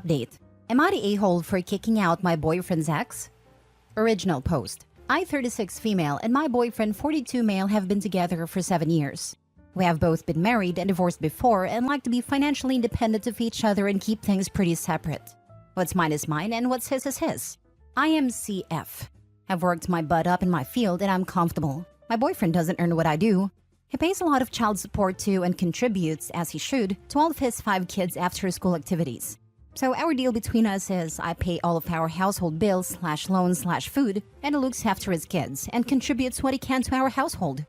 Update. Am I the a-hole for kicking out my boyfriend's ex? Original post. I, 36 female, and my boyfriend, 42 male, have been together for 7 years. We have both been married and divorced before and like to be financially independent of each other and keep things pretty separate. What's mine is mine and what's his is his. I am CF. I've worked my butt up in my field and I'm comfortable. My boyfriend doesn't earn what I do. He pays a lot of child support to and contributes, as he should, to all of his 5 kids' after-school activities. So our deal between us is I pay all of our household bills / loans / food, and he looks after his kids and contributes what he can to our household.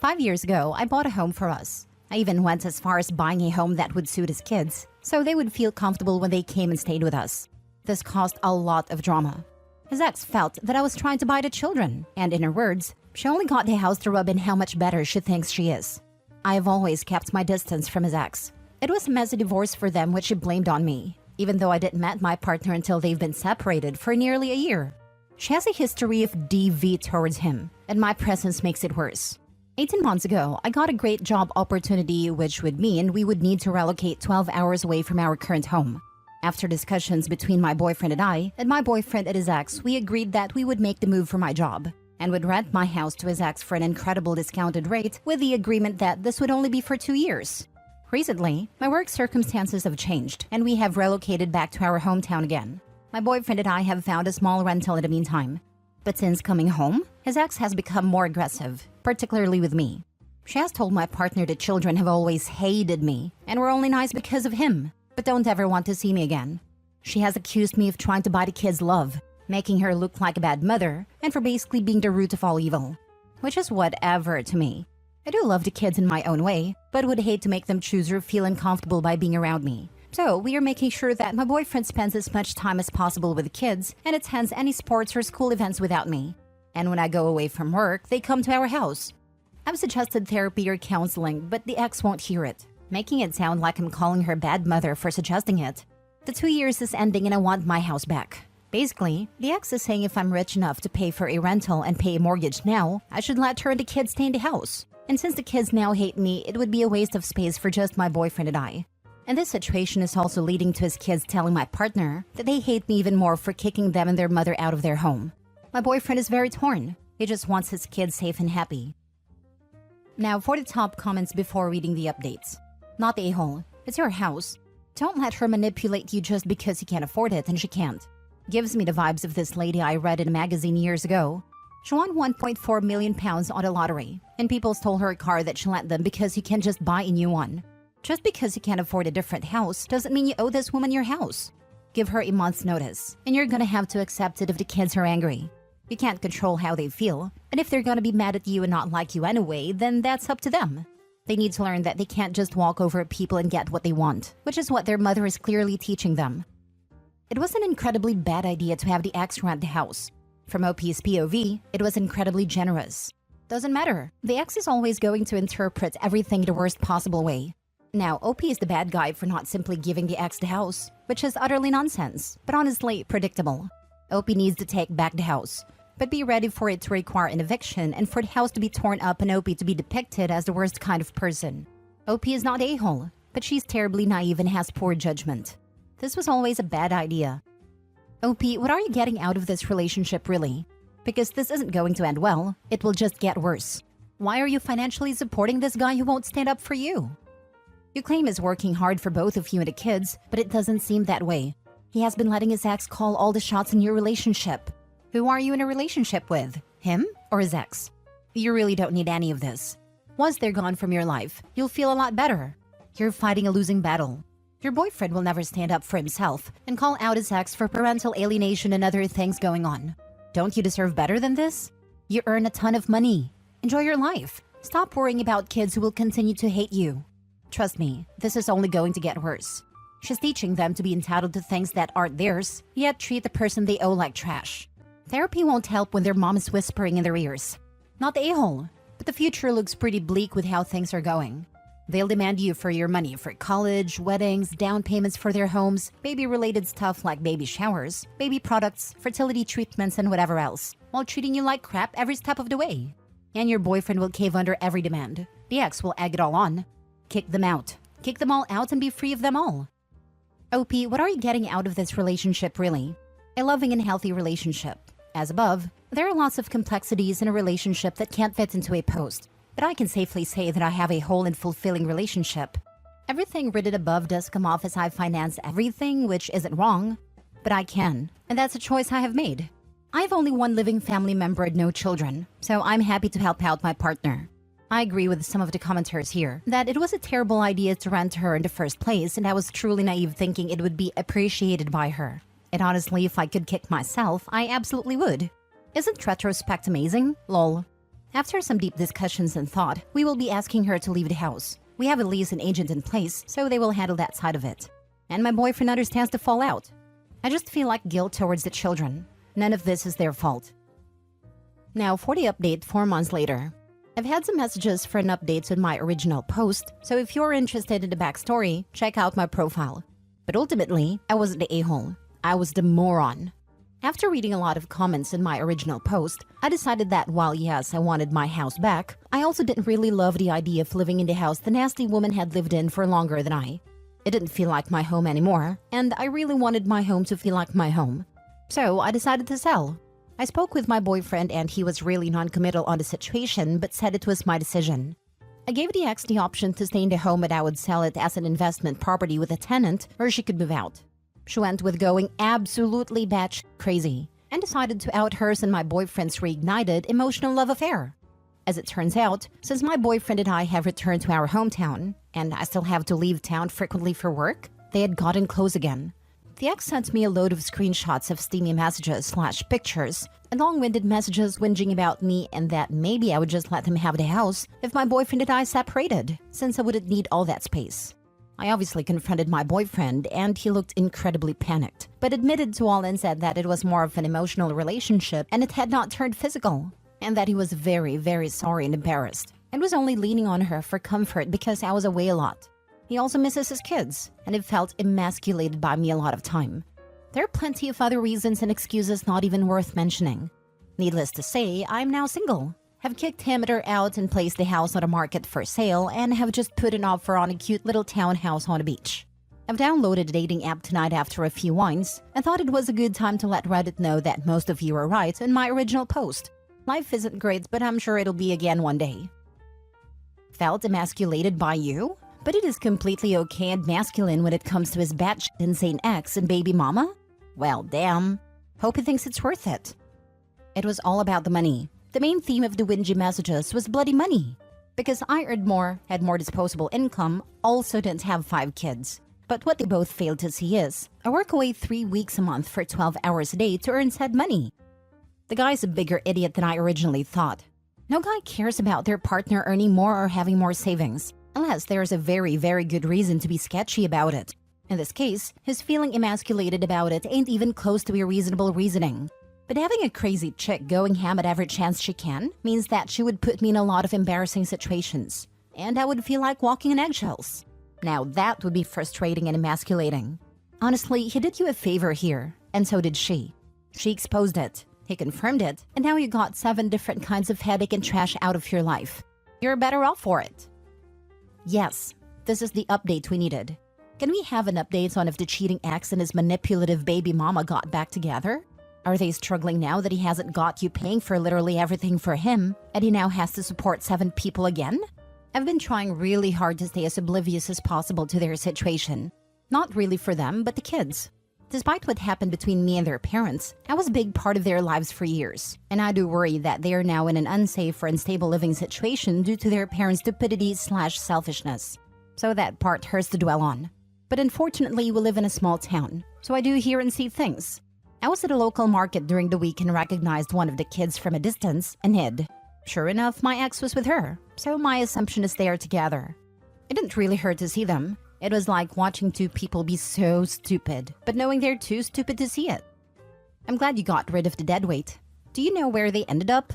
5 years ago, I bought a home for us. I even went as far as buying a home that would suit his kids, so they would feel comfortable when they came and stayed with us. This caused a lot of drama. His ex felt that I was trying to buy the children, and in her words, she only got the house to rub in how much better she thinks she is. I have always kept my distance from his ex. It was a messy divorce for them, which she blamed on me, even though I didn't met my partner until they've been separated for nearly a year. She has a history of DV towards him, and my presence makes it worse. 18 months ago, I got a great job opportunity, which would mean we would need to relocate 12 hours away from our current home. After discussions between my boyfriend and my boyfriend and his ex, we agreed that we would make the move for my job and would rent my house to his ex for an incredible discounted rate with the agreement that this would only be for 2 years. Recently, my work circumstances have changed and we have relocated back to our hometown again. My boyfriend and I have found a small rental in the meantime. But since coming home, his ex has become more aggressive, particularly with me. She has told my partner the children have always hated me and were only nice because of him, but don't ever want to see me again. She has accused me of trying to buy the kids' love, making her look like a bad mother, and for basically being the root of all evil. Which is whatever to me. I do love the kids in my own way, but would hate to make them choose or feel uncomfortable by being around me. So we are making sure that my boyfriend spends as much time as possible with the kids and attends any sports or school events without me. And when I go away from work, they come to our house. I've suggested therapy or counseling, but the ex won't hear it, making it sound like I'm calling her bad mother for suggesting it. The 2 years is ending and I want my house back. Basically, the ex is saying if I'm rich enough to pay for a rental and pay a mortgage now, I should let her and the kids stay in the house. And since the kids now hate me, it would be a waste of space for just my boyfriend and I. And this situation is also leading to his kids telling my partner that they hate me even more for kicking them and their mother out of their home. My boyfriend is very torn. He just wants his kids safe and happy. Now for the top comments before reading the updates. Not the a-hole. It's your house. Don't let her manipulate you just because you can't afford it and she can't. Gives me the vibes of this lady I read in a magazine years ago. She won £1.4 million on the lottery, and people stole her car that she lent them because you can't just buy a new one. Just because you can't afford a different house doesn't mean you owe this woman your house. Give her a month's notice, and you're gonna have to accept it if the kids are angry. You can't control how they feel, and if they're gonna be mad at you and not like you anyway, then that's up to them. They need to learn that they can't just walk over people and get what they want, which is what their mother is clearly teaching them. It was an incredibly bad idea to have the ex rent the house. From OP's POV, it was incredibly generous. Doesn't matter, the ex is always going to interpret everything the worst possible way. Now, OP is the bad guy for not simply giving the ex the house, which is utterly nonsense, but honestly predictable. OP needs to take back the house, but be ready for it to require an eviction and for the house to be torn up and OP to be depicted as the worst kind of person. OP is not a-hole, but she's terribly naive and has poor judgment. This was always a bad idea. OP, what are you getting out of this relationship really? Because this isn't going to end well, it will just get worse. Why are you financially supporting this guy who won't stand up for you? You claim he's working hard for both of you and the kids, but it doesn't seem that way. He has been letting his ex call all the shots in your relationship. Who are you in a relationship with? Him or his ex? You really don't need any of this. Once they're gone from your life, you'll feel a lot better. You're fighting a losing battle. Your boyfriend will never stand up for himself and call out his ex for parental alienation and other things going on. Don't you deserve better than this? You earn a ton of money. Enjoy your life. Stop worrying about kids who will continue to hate you. Trust me, this is only going to get worse. She's teaching them to be entitled to things that aren't theirs, yet treat the person they owe like trash. Therapy won't help when their mom is whispering in their ears. Not the a-hole, but the future looks pretty bleak with how things are going. They'll demand you for your money for college, weddings, down payments for their homes, baby-related stuff like baby showers, baby products, fertility treatments, and whatever else, while treating you like crap every step of the way. And your boyfriend will cave under every demand. The ex will egg it all on. Kick them out. Kick them all out and be free of them all. OP, what are you getting out of this relationship really? A loving and healthy relationship. As above, there are lots of complexities in a relationship that can't fit into a post, but I can safely say that I have a whole and fulfilling relationship. Everything written above does come off as I finance everything, which isn't wrong, but I can, and that's a choice I have made. I have only one living family member and no children, so I'm happy to help out my partner. I agree with some of the commenters here that it was a terrible idea to rent her in the first place, and I was truly naive thinking it would be appreciated by her. And honestly, if I could kick myself, I absolutely would. Isn't retrospect amazing? Lol. After some deep discussions and thought, we will be asking her to leave the house. We have a lease and agent in place, so they will handle that side of it. And my boyfriend understands the fallout. I just feel like guilt towards the children. None of this is their fault. Now for the update 4 months later. I've had some messages for an update on my original post, so if you're interested in the backstory, check out my profile. But ultimately, I wasn't the a-hole. I was the moron. After reading a lot of comments in my original post, I decided that while yes, I wanted my house back, I also didn't really love the idea of living in the house the nasty woman had lived in for longer than I. It didn't feel like my home anymore, and I really wanted my home to feel like my home. So I decided to sell. I spoke with my boyfriend and he was really non-committal on the situation but said it was my decision. I gave the ex the option to stay in the home and I would sell it as an investment property with a tenant or she could move out. She went with going absolutely batshit crazy and decided to out hers and my boyfriend's reignited emotional love affair. As it turns out, since my boyfriend and I have returned to our hometown and I still have to leave town frequently for work, they had gotten close again. The ex sent me a load of screenshots of steamy messages/pictures and long-winded messages whinging about me and that maybe I would just let him have the house if my boyfriend and I separated, since I wouldn't need all that space. I obviously confronted my boyfriend and he looked incredibly panicked, but admitted to all and said that it was more of an emotional relationship and it had not turned physical, and that he was very, very sorry and embarrassed, and was only leaning on her for comfort because I was away a lot. He also misses his kids, and it felt emasculated by me a lot of time. There are plenty of other reasons and excuses not even worth mentioning. Needless to say, I'm now single. Have kicked him and her out and placed the house on the market for sale and have just put an offer on a cute little townhouse on the beach. I've downloaded a dating app tonight after a few wines and thought it was a good time to let Reddit know that most of you are right in my original post. Life isn't great, but I'm sure it'll be again one day. Felt emasculated by you? But it is completely okay and masculine when it comes to his batshit insane ex and baby mama? Well, damn. Hope he thinks it's worth it. It was all about the money. The main theme of the whingy messages was bloody money. Because I earned more, had more disposable income, also didn't have 5 kids. But what they both failed to see is, I work away 3 weeks a month for 12 hours a day to earn said money. The guy's a bigger idiot than I originally thought. No guy cares about their partner earning more or having more savings, unless there's a very, very good reason to be sketchy about it. In this case, his feeling emasculated about it ain't even close to a reasonable reasoning. But having a crazy chick going ham at every chance she can means that she would put me in a lot of embarrassing situations, and I would feel like walking on eggshells. Now that would be frustrating and emasculating. Honestly, he did you a favor here, and so did she. She exposed it, he confirmed it, and now you got 7 different kinds of headache and trash out of your life. You're better off for it. Yes, this is the update we needed. Can we have an update on if the cheating ex and his manipulative baby mama got back together? Are they struggling now that he hasn't got you paying for literally everything for him, and he now has to support 7 people again? I've been trying really hard to stay as oblivious as possible to their situation. Not really for them, but the kids. Despite what happened between me and their parents, I was a big part of their lives for years, and I do worry that they are now in an unsafe or unstable living situation due to their parents' stupidity/selfishness. So that part hurts to dwell on. But unfortunately, we live in a small town, so I do hear and see things. I was at a local market during the week and recognized one of the kids from a distance and hid. Sure enough, my ex was with her, so my assumption is they are together. It didn't really hurt to see them. It was like watching 2 people be so stupid, but knowing they're too stupid to see it. I'm glad you got rid of the deadweight. Do you know where they ended up?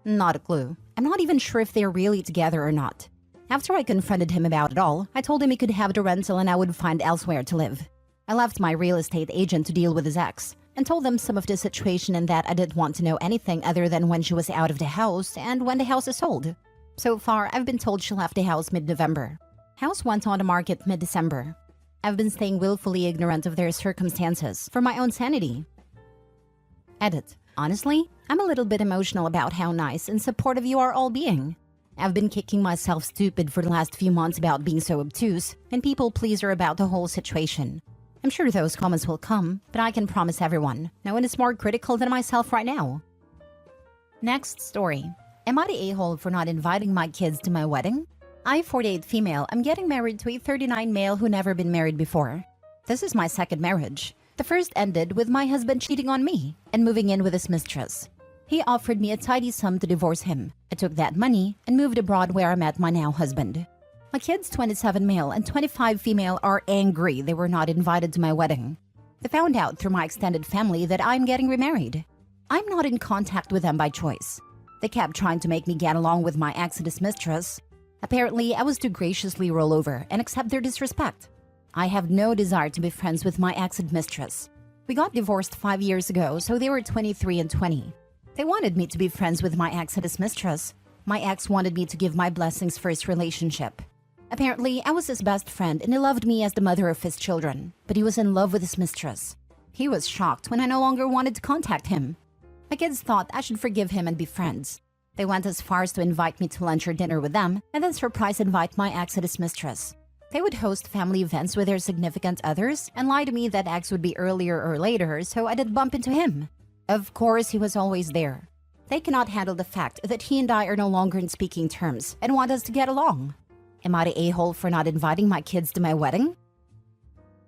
Not a clue. I'm not even sure if they're really together or not. After I confronted him about it all, I told him he could have the rental and I would find elsewhere to live. I left my real estate agent to deal with his ex, and told them some of the situation and that I didn't want to know anything other than when she was out of the house and when the house is sold. So far, I've been told she left the house mid-November. House went on the market mid-December. I've been staying willfully ignorant of their circumstances for my own sanity. Edit. Honestly, I'm a little bit emotional about how nice and supportive you are all being. I've been kicking myself stupid for the last few months about being so obtuse and people pleaser about the whole situation. I'm sure those comments will come, but I can promise everyone, no one is more critical than myself right now. Next story. Am I the a-hole for not inviting my kids to my wedding? I, 48 female, am getting married to a 39 male who never been married before. This is my second marriage. The first ended with my husband cheating on me and moving in with his mistress. He offered me a tidy sum to divorce him. I took that money and moved abroad where I met my now husband. My kids, 27 male and 25 female, are angry they were not invited to my wedding. They found out through my extended family that I'm getting remarried. I'm not in contact with them by choice. They kept trying to make me get along with my exodus mistress. Apparently, I was to graciously roll over and accept their disrespect. I have no desire to be friends with my exit mistress. We got divorced 5 years ago, so they were 23 and 20. They wanted me to be friends with my exodus mistress. My ex wanted me to give my blessings for his relationship. Apparently, I was his best friend and he loved me as the mother of his children, but he was in love with his mistress. He was shocked when I no longer wanted to contact him. My kids thought I should forgive him and be friends. They went as far as to invite me to lunch or dinner with them and then surprise invite my exodus mistress. They would host family events with their significant others and lie to me that ex would be earlier or later, so I did bump into him. Of course, he was always there. They cannot handle the fact that he and I are no longer in speaking terms and want us to get along. Am I the a-hole for not inviting my kids to my wedding?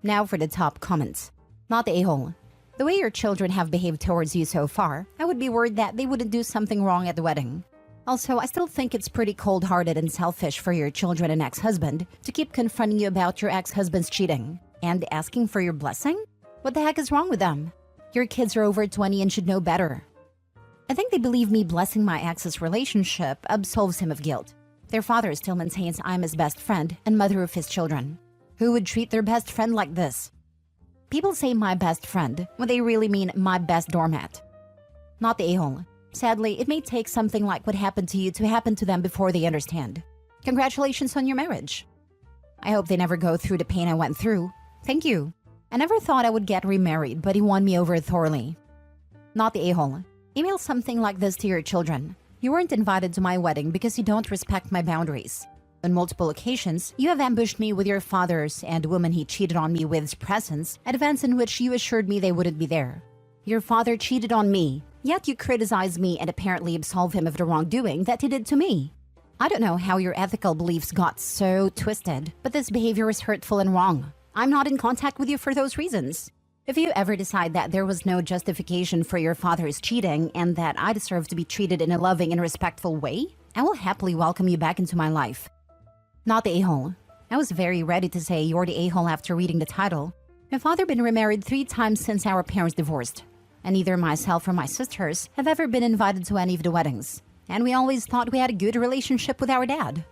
Now for the top comments. Not the a-hole. The way your children have behaved towards you so far, I would be worried that they wouldn't do something wrong at the wedding. Also, I still think it's pretty cold-hearted and selfish for your children and ex-husband to keep confronting you about your ex-husband's cheating and asking for your blessing? What the heck is wrong with them? Your kids are over 20 and should know better. I think they believe me blessing my ex's relationship absolves him of guilt. Their father still maintains I'm his best friend and mother of his children. Who would treat their best friend like this? People say my best friend when they really mean my best doormat. Not the a-hole. Sadly, it may take something like what happened to you to happen to them before they understand. Congratulations on your marriage. I hope they never go through the pain I went through. Thank you. I never thought I would get remarried, but he won me over thoroughly. Not the a-hole. Email something like this to your children. You weren't invited to my wedding because you don't respect my boundaries. On multiple occasions, you have ambushed me with your father's and the woman he cheated on me with's presence at events in which you assured me they wouldn't be there. Your father cheated on me, yet you criticize me and apparently absolve him of the wrongdoing that he did to me. I don't know how your ethical beliefs got so twisted, but this behavior is hurtful and wrong. I'm not in contact with you for those reasons. If you ever decide that there was no justification for your father's cheating and that I deserve to be treated in a loving and respectful way, I will happily welcome you back into my life. Not the a-hole. I was very ready to say you're the a-hole after reading the title. My father been remarried 3 times since our parents divorced, and neither myself or my sisters have ever been invited to any of the weddings, and we always thought we had a good relationship with our dad.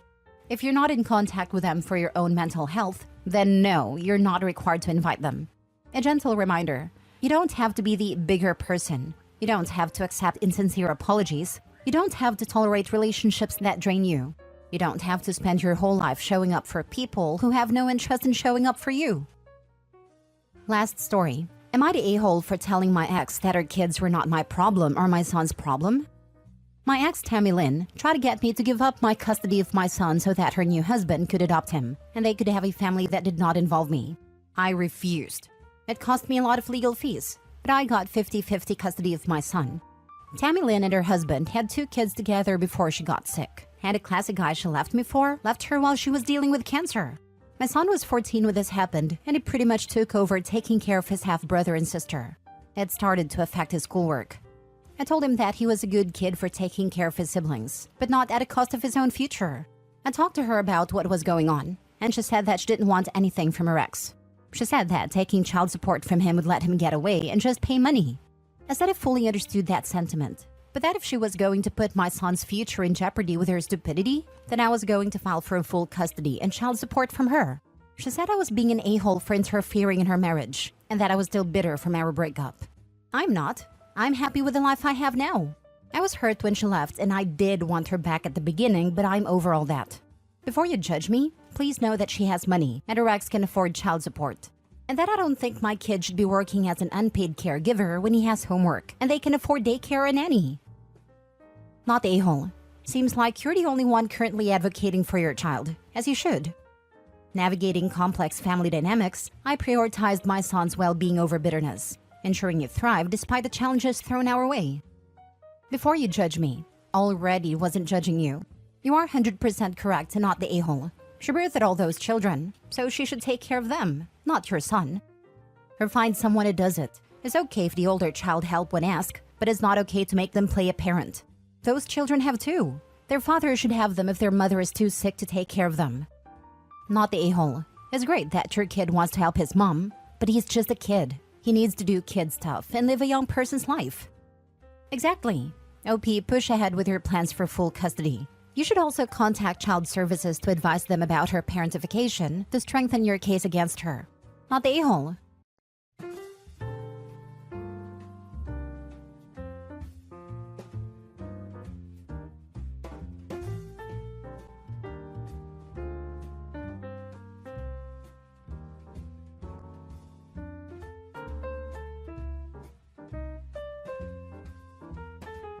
If you're not in contact with them for your own mental health, then no, you're not required to invite them. A gentle reminder, you don't have to be the bigger person. You don't have to accept insincere apologies. You don't have to tolerate relationships that drain you. You don't have to spend your whole life showing up for people who have no interest in showing up for you. Last story. Am I the a-hole for telling my ex that her kids were not my problem or my son's problem? My ex, Tammy Lynn, tried to get me to give up my custody of my son so that her new husband could adopt him and they could have a family that did not involve me. I refused. It cost me a lot of legal fees, but I got 50-50 custody of my son. Tammy Lynn and her husband had 2 kids together before she got sick. And a classic guy she left me for left her while she was dealing with cancer. My son was 14 when this happened, and he pretty much took over taking care of his half-brother and sister. It started to affect his schoolwork. I told him that he was a good kid for taking care of his siblings, but not at the cost of his own future. I talked to her about what was going on, and she said that she didn't want anything from her ex. She said that taking child support from him would let him get away and just pay money. I said I fully understood that sentiment, but that if she was going to put my son's future in jeopardy with her stupidity, then I was going to file for full custody and child support from her. She said I was being an a-hole for interfering in her marriage, and that I was still bitter from our breakup. I'm not. I'm happy with the life I have now. I was hurt when she left, and I did want her back at the beginning, but I'm over all that. Before you judge me, please know that she has money and her ex can afford child support. And that I don't think my kid should be working as an unpaid caregiver when he has homework and they can afford daycare and nanny. Not the a-hole. Seems like you're the only one currently advocating for your child, as you should. Navigating complex family dynamics, I prioritized my son's well-being over bitterness, ensuring he thrived despite the challenges thrown our way. Before you judge me, already wasn't judging you. You are 100% correct and not the a-hole. She birthed all those children, so she should take care of them, not your son. Or find someone who does it. It's okay if the older child help when asked, but it's not okay to make them play a parent. Those children have too. Their father should have them if their mother is too sick to take care of them. Not the a-hole. It's great that your kid wants to help his mom, but he's just a kid. He needs to do kid stuff and live a young person's life. Exactly. OP, push ahead with your plans for full custody. You should also contact Child Services to advise them about her parentification to strengthen your case against her. Not the a-hole.